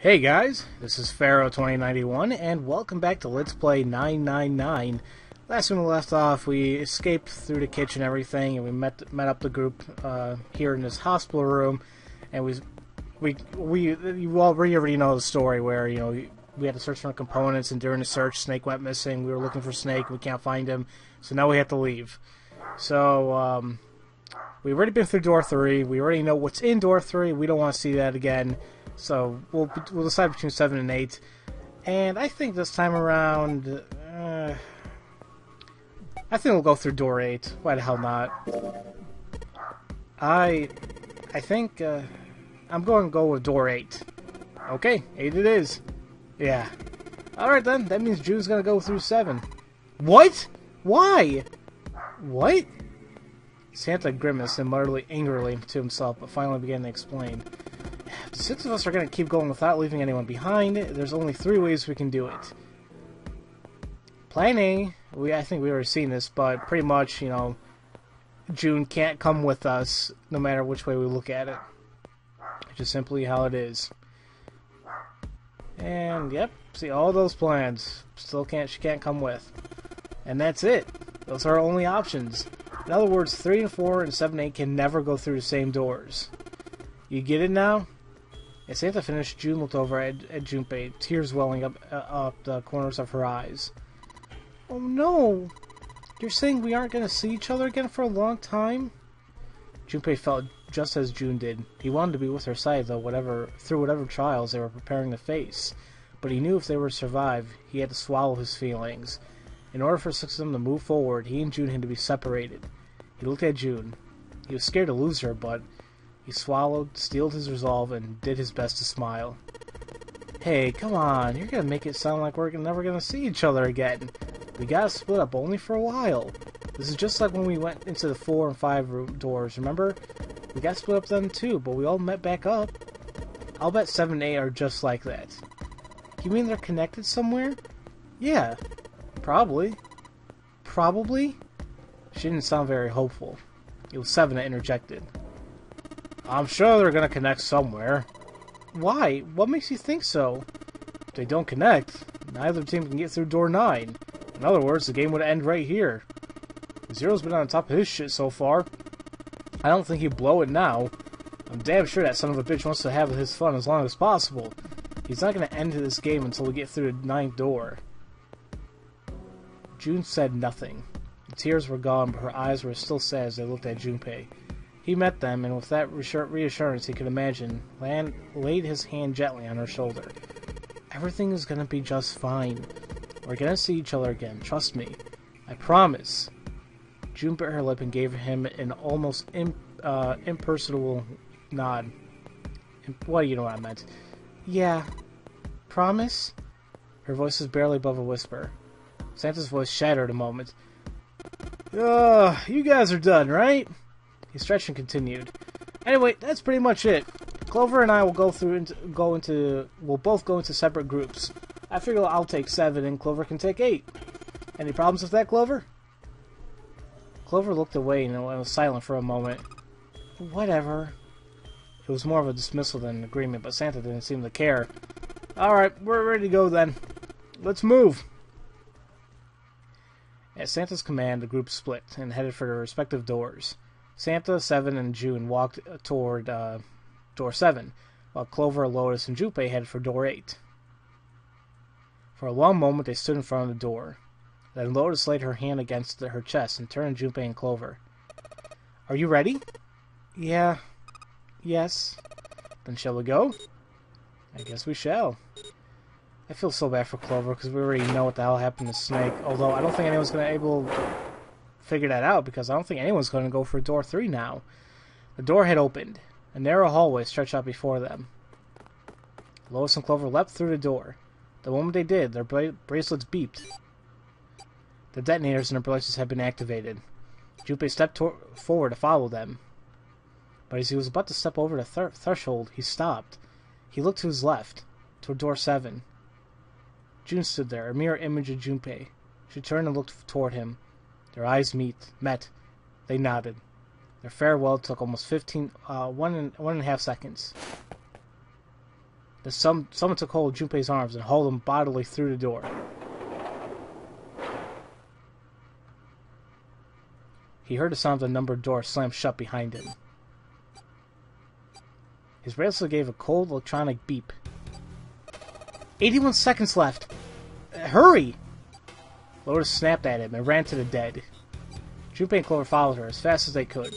Hey guys, this is Pharaoh 2091, and welcome back to Let's Play 999. Last when we left off, we escaped through the kitchen and everything, and we met up the group here in this hospital room, and you already know the story where we had to search for components, and during the search, Snake went missing. We were looking for Snake, we can't find him, so now we have to leave. So we've already been through door 3. We already know what's in door 3. We don't want to see that again. So we'll decide between 7 and 8, and I think this time around, I think we'll go through door 8. Why the hell not? I think I'm going to go with door 8. Okay, 8 it is. Yeah. All right then. That means June's gonna go through 7. What? Why? What? Santa grimaced and muttered angrily to himself, but finally began to explain. The 6 of us are going to keep going without leaving anyone behind. There's only 3 ways we can do it. Plan A, I think we already seen this, but pretty much, June can't come with us no matter which way we look at it. It's just simply how it is. And, yep, see all those plans. She can't come with. And that's it. Those are our only options. In other words, 3 and 4 and 7 and 8 can never go through the same doors. You get it now? As Santa finished, June looked over at Junpei, tears welling up the corners of her eyes. Oh no! You're saying we aren't going to see each other again for a long time? Junpei felt just as June did. He wanted to be with her side, though, through whatever trials they were preparing to face. But he knew if they were to survive, he had to swallow his feelings. In order for 6 of them to move forward, he and June had to be separated. He looked at June. He was scared to lose her, but he swallowed, steeled his resolve, and did his best to smile. Hey, come on, you're gonna make it sound like we're never gonna see each other again. We gotta split up only for a while. This is just like when we went into the 4 and 5 room doors, remember? We got split up then too, but we all met back up. I'll bet 7 and 8 are just like that. You mean they're connected somewhere? Yeah, probably. Probably? She didn't sound very hopeful. It was 7 that interjected. I'm sure they're going to connect somewhere. Why? What makes you think so? If they don't connect, neither team can get through door 9. In other words, the game would end right here. Zero's been on top of his shit so far. I don't think he'd blow it now. I'm damn sure that son of a bitch wants to have his fun as long as possible. He's not going to end this game until we get through the 9th door. June said nothing. The tears were gone, but her eyes were still sad as they looked at Junpei. He met them, and with that reassurance he could imagine, laid his hand gently on her shoulder. Everything is going to be just fine. We're going to see each other again, trust me. I promise. June bit her lip and gave him an almost imperceptible nod. Well, you know what I meant. Yeah. Promise? Her voice was barely above a whisper. Santa's voice shattered a moment. You guys are done, right? He stretched and continued. Anyway, that's pretty much it. Clover and I will we'll both go into separate groups. I figure I'll take 7 and Clover can take 8. Any problems with that, Clover? Clover looked away and was silent for a moment. Whatever. It was more of a dismissal than an agreement, but Santa didn't seem to care. Alright, we're ready to go then. Let's move. At Santa's command, the group split and headed for their respective doors. Santa, 7, and June walked toward door 7, while Clover, Lotus, and Junpei headed for door 8. For a long moment, they stood in front of the door. Then Lotus laid her hand against her chest and turned to Junpei and Clover. Are you ready? Yeah. Yes. Then shall we go? I guess we shall. I feel so bad for Clover because we already know what the hell happened to Snake, although I don't think anyone's going to be able to figure that out because I don't think anyone's going to go for door 3 now. The door had opened. A narrow hallway stretched out before them. Lois and Clover leapt through the door. The moment they did, their bracelets beeped. The detonators in their bracelets had been activated. Junpei stepped forward to follow them. But as he was about to step over the threshold, he stopped. He looked to his left, toward door 7. June stood there, a mirror image of Junpei. She turned and looked toward him. Their eyes met. They nodded. Their farewell took almost 1.5 seconds. Then someone took hold of Junpei's arms and hauled him bodily through the door. He heard the sound of the numbered door slam shut behind him. His bracelet gave a cold electronic beep. 81 seconds left! Hurry! Lotus snapped at him and ran to the dead. Junpei and Clover followed her as fast as they could.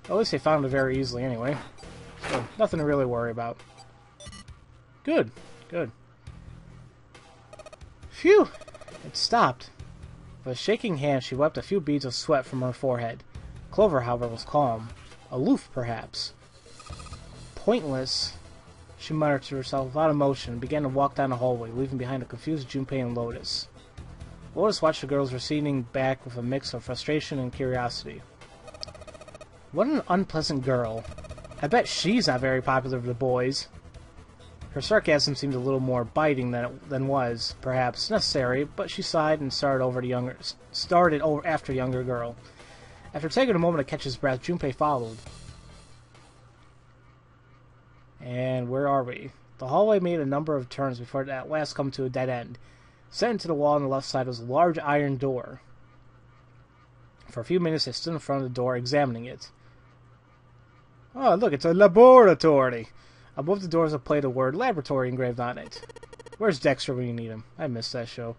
At least they found her very easily anyway. So, nothing to really worry about. Good. Good. Phew! It stopped. With a shaking hand, she wiped a few beads of sweat from her forehead. Clover, however, was calm. Aloof, perhaps. Pointless, she muttered to herself without emotion and began to walk down the hallway, leaving behind a confused Junpei and Lotus. Lotus watched the girls receding back with a mix of frustration and curiosity. What an unpleasant girl. I bet she's not very popular with the boys. Her sarcasm seemed a little more biting than was, perhaps, necessary, but she sighed and started over after the younger girl. After taking a moment to catch his breath, Junpei followed. And where are we? The hallway made a number of turns before it at last come to a dead end. Set into the wall on the left side was a large iron door. For a few minutes they stood in front of the door, examining it. Oh, look, it's a laboratory! Above the door is a plate of word laboratory engraved on it. Where's Dexter when you need him? I missed that show.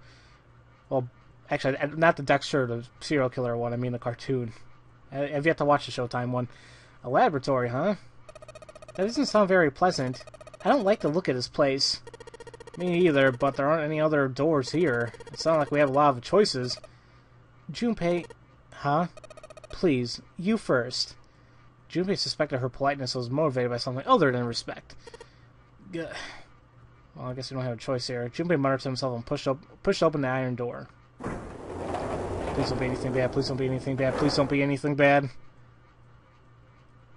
Well, actually, not the Dexter, the serial killer one, I mean the cartoon. I've yet to watch the Showtime one. A laboratory, huh? That doesn't sound very pleasant. I don't like the look of this place. Me either, but there aren't any other doors here. It's not like we have a lot of choices. Junpei... Huh? Please, you first. Junpei suspected her politeness was motivated by something other than respect. Well, I guess we don't have a choice here. Junpei muttered to himself and pushed open the iron door. Please don't be anything bad. Please don't be anything bad. Please don't be anything bad.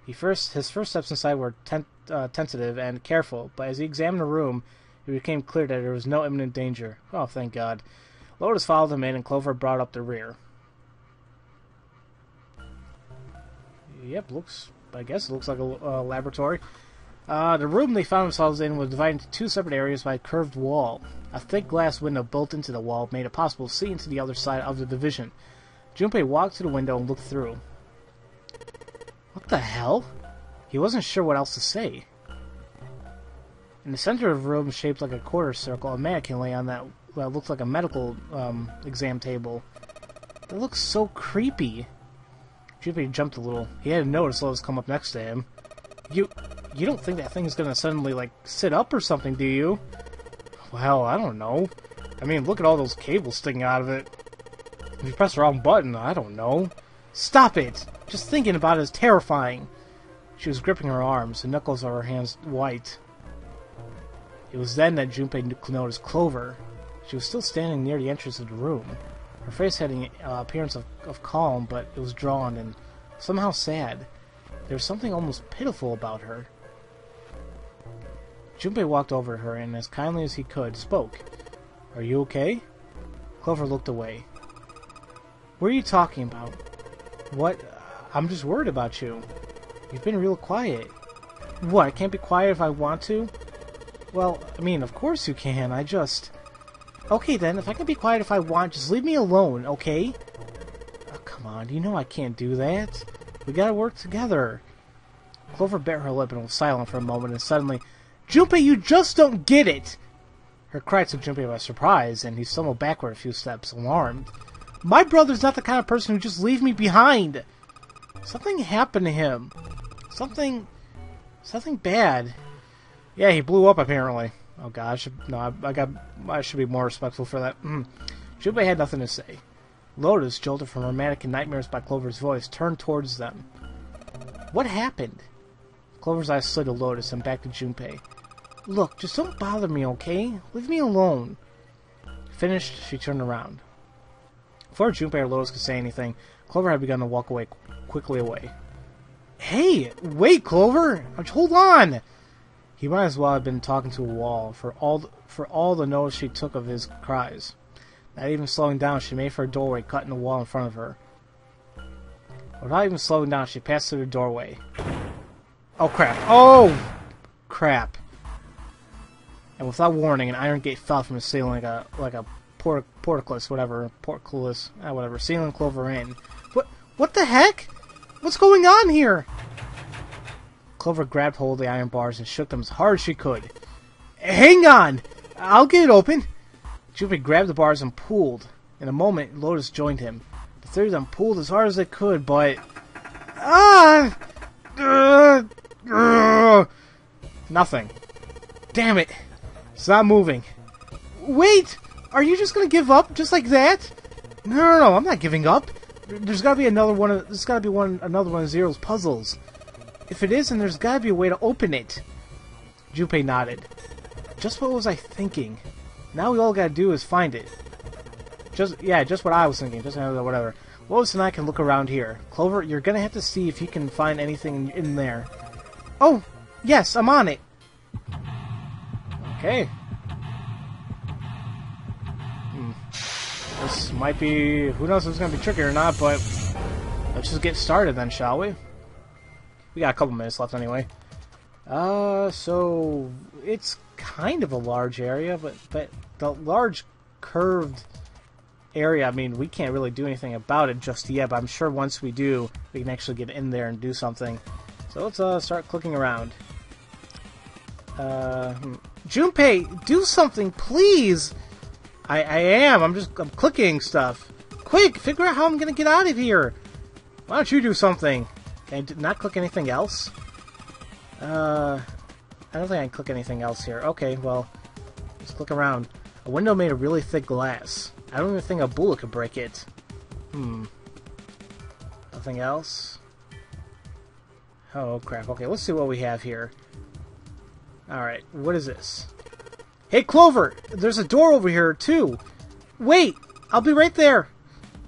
His first steps inside were tentative and careful, but as he examined the room, it became clear that there was no imminent danger. Oh, thank God. Lotus followed him in, and Clover brought up the rear. Yep, I guess it looks like a laboratory. The room they found themselves in was divided into two separate areas by a curved wall. A thick glass window built into the wall made it possible to see into the other side of the division. Junpei walked to the window and looked through. What the hell? He wasn't sure what else to say. In the center of the room, shaped like a quarter circle, a mannequin lay on that looked like a medical exam table. That looks so creepy. Junpei jumped a little. He hadn't noticed Lotus come up next to him. You don't think that thing is gonna suddenly, like, sit up or something, do you? Well, I don't know. I mean, look at all those cables sticking out of it. If you press the wrong button, I don't know. Stop it! Just thinking about it is terrifying. She was gripping her arms, the knuckles of her hands white. It was then that Junpei noticed Clover. She was still standing near the entrance of the room. Her face had an appearance of calm, but it was drawn and somehow sad. There was something almost pitiful about her. Junpei walked over to her and, as kindly as he could, spoke. Are you okay? Clover looked away. What are you talking about? What? I'm just worried about you. You've been real quiet. What, I can't be quiet if I want to? Well, I mean, of course you can, I just... Okay then, if I can be quiet if I want, just leave me alone, okay? Oh, come on, you know I can't do that. We gotta work together. Clover bit her lip and was silent for a moment, and suddenly, Junpei, you just don't get it! Her cry took Junpei by surprise, and he stumbled backward a few steps, alarmed. My brother's not the kind of person who just leaves me behind! Something happened to him. Something bad. Yeah, he blew up, apparently. Oh gosh, no, I should be more respectful for that. Junpei had nothing to say. Lotus, jolted from her mannequin nightmares by Clover's voice, turned towards them. What happened? Clover's eyes slid to Lotus and back to Junpei. Look, just don't bother me, okay? Leave me alone. Finished, she turned around. Before Junpei or Lotus could say anything, Clover had begun to walk quickly away. Hey, wait, Clover! Hold on! He might as well have been talking to a wall, for all the notice she took of his cries. Not even slowing down, she made for a doorway cut in the wall in front of her. Without even slowing down, she passed through the doorway. Oh crap! Oh! Crap. And without warning, an iron gate fell from the ceiling like a portcullis, whatever, whatever, ceiling Clover in. What the heck? What's going on here? Clover grabbed hold of the iron bars and shook them as hard as she could. Hang on! I'll get it open! Junpei grabbed the bars and pulled. In a moment, Lotus joined him. The three of them pulled as hard as they could, but... Nothing. Damn it! It's not moving. Wait! Are you just gonna give up just like that? No, I'm not giving up. There's gotta be another one of Zero's puzzles. If it is, then there's gotta be a way to open it. Junpei nodded. Just what was I thinking? Now we all gotta do is find it. Just what I was thinking. Just whatever. Lotus and I can look around here. Clover, you're gonna have to see if you can find anything in there. Oh, yes, I'm on it. Okay. This might be... Who knows if it's going to be tricky or not, but... Let's just get started then, shall we? We got a couple minutes left anyway. So... It's kind of a large area, but the large curved area, I mean, we can't really do anything about it just yet, but I'm sure once we do, we can actually get in there and do something. So let's start clicking around. Junpei, do something, please! I am. I'm clicking stuff. Quick, figure out how I'm gonna get out of here. Why don't you do something? Can I not click anything else? I don't think I can click anything else here. Okay, well, let's click around. A window made of really thick glass. I don't even think a bullet could break it. Nothing else? Oh, crap. Okay, let's see what we have here. Alright, what is this? Hey, Clover! There's a door over here, too! Wait! I'll be right there!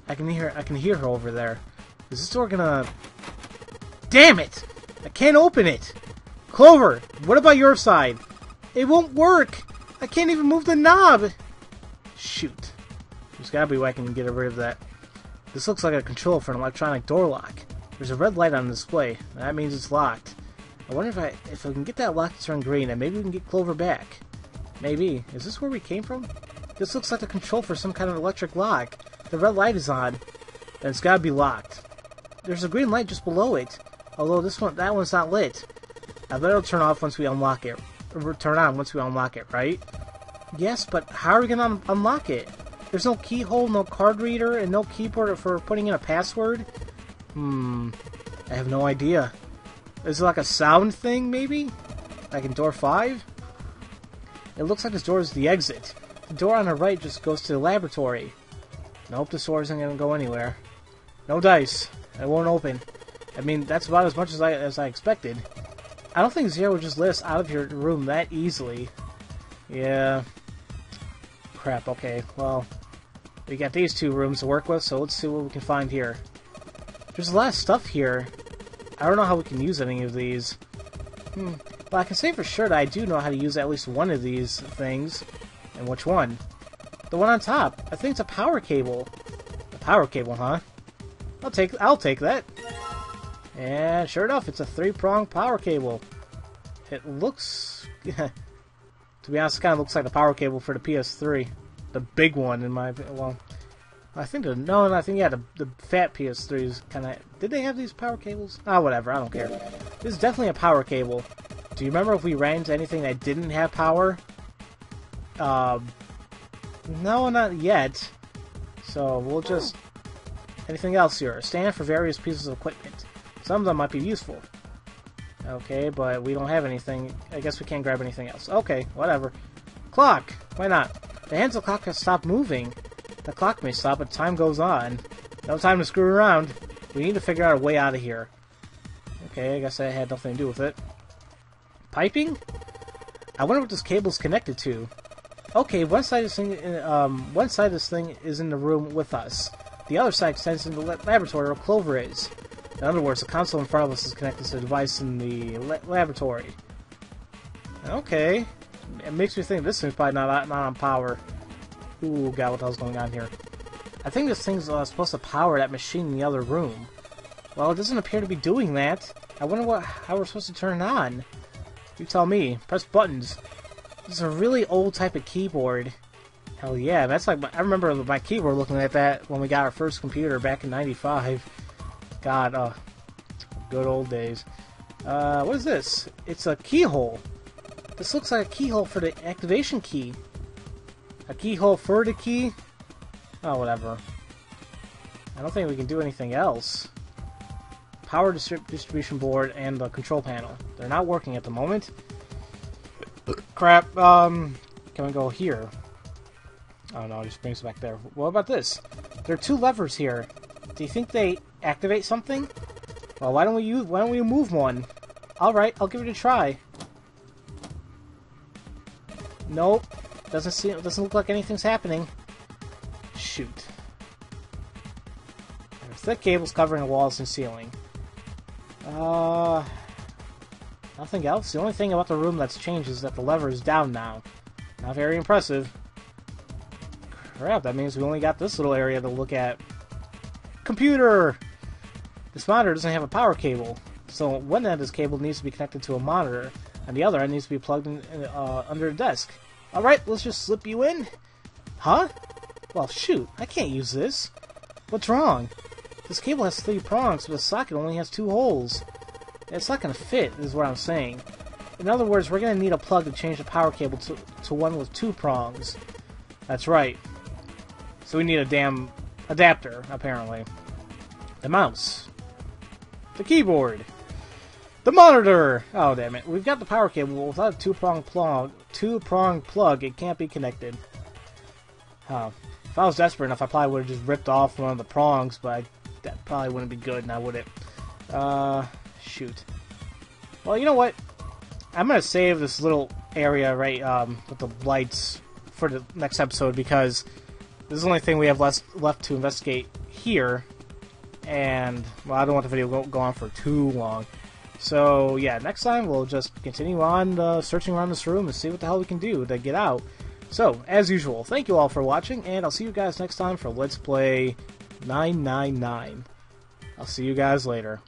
I can hear her over there. Is this door gonna... Damn it! I can't open it! Clover! What about your side? It won't work! I can't even move the knob! Shoot. There's gotta be a way I can get rid of that. This looks like a control for an electronic door lock. There's a red light on the display. That means it's locked. I wonder if I can get that lock to turn green, and maybe we can get Clover back. Maybe. Is this where we came from? This looks like the control for some kind of electric lock. The red light is on. Then it's gotta be locked. There's a green light just below it. Although that one's not lit. I bet it'll turn off once we unlock it. Or turn on once we unlock it, right? Yes, but how are we gonna unlock it? There's no keyhole, no card reader, and no keyboard for putting in a password? I have no idea. Is it like a sound thing, maybe? Like in door 5? It looks like this door is the exit. The door on the right just goes to the laboratory. Nope, this door isn't going to go anywhere. No dice. It won't open. I mean, that's about as much as I expected. I don't think Zero would just let us out of your room that easily. Yeah. Crap, okay. Well, we got these 2 rooms to work with, so let's see what we can find here. There's a lot of stuff here. I don't know how we can use any of these. Well, I can say for sure that I do know how to use at least one of these things. And which one? The one on top. I think it's a power cable. A power cable, huh? I'll take that. And sure enough, it's a 3-pronged power cable. It looks... to be honest, it kind of looks like the power cable for the PS3. The big one, in my... Well, I think the... No, I think, yeah, the fat PS3s kind of... Did they have these power cables? Ah, whatever, I don't care. This is definitely a power cable. Do you remember if we ran into anything that didn't have power? No, not yet. So, we'll just... Anything else here? A stand for various pieces of equipment. Some of them might be useful. Okay, but we don't have anything. I guess we can't grab anything else. Okay, whatever. Clock! Why not? The hands of the clock have stopped moving. The clock may stop, but time goes on. No time to screw around. We need to figure out a way out of here. Okay, I guess that had nothing to do with it. Piping? I wonder what this cable's connected to. Okay, one side of this thing is in the room with us. The other side extends into the laboratory where Clover is. In other words, the console in front of us is connected to the device in the laboratory. Okay. It makes me think this thing's probably not on power. Ooh, God, what the hell's going on here? I think this thing's supposed to power that machine in the other room. Well, it doesn't appear to be doing that. I wonder how we're supposed to turn it on. You tell me. Press buttons. This is a really old type of keyboard. Hell yeah, that's like, I remember my keyboard looking at that when we got our first computer back in '95. God, good old days. What is this? It's a keyhole. This looks like a keyhole for the activation key. A keyhole for the key? Oh, whatever. I don't think we can do anything else. Power distribution board and the control panel. They're not working at the moment. Crap. Can we go here? Oh no, it just brings it back there. What about this? There are two levers here. Do you think they activate something? Well, why don't we move one? All right, I'll give it a try. Nope. Doesn't look like anything's happening. Shoot. There are thick cables covering the walls and ceiling. Nothing else. The only thing about the room that's changed is that the lever is down now. Not very impressive. Crap, that means we only got this little area to look at. Computer! This monitor doesn't have a power cable, so one end of this cable needs to be connected to a monitor, and the other end needs to be plugged in under the desk. Alright, let's just slip you in. Huh? Well, shoot, I can't use this. What's wrong? This cable has 3 prongs, but the socket only has 2 holes. It's not going to fit, is what I'm saying. In other words, we're going to need a plug to change the power cable to one with 2 prongs. That's right. So we need a damn adapter, apparently. The mouse. The keyboard. The monitor! Oh, damn it. We've got the power cable, but without a two-prong plug, it can't be connected. If I was desperate enough, I probably would have just ripped off one of the prongs, but that probably wouldn't be good, now would it? Shoot. Well, you know what? I'm going to save this little area, right, with the lights for the next episode, because this is the only thing we have left to investigate here. And, well, I don't want the video go on for too long. So, yeah, next time we'll just continue on searching around this room and see what the hell we can do to get out. So, as usual, thank you all for watching, and I'll see you guys next time for Let's Play 999. I'll see you guys later.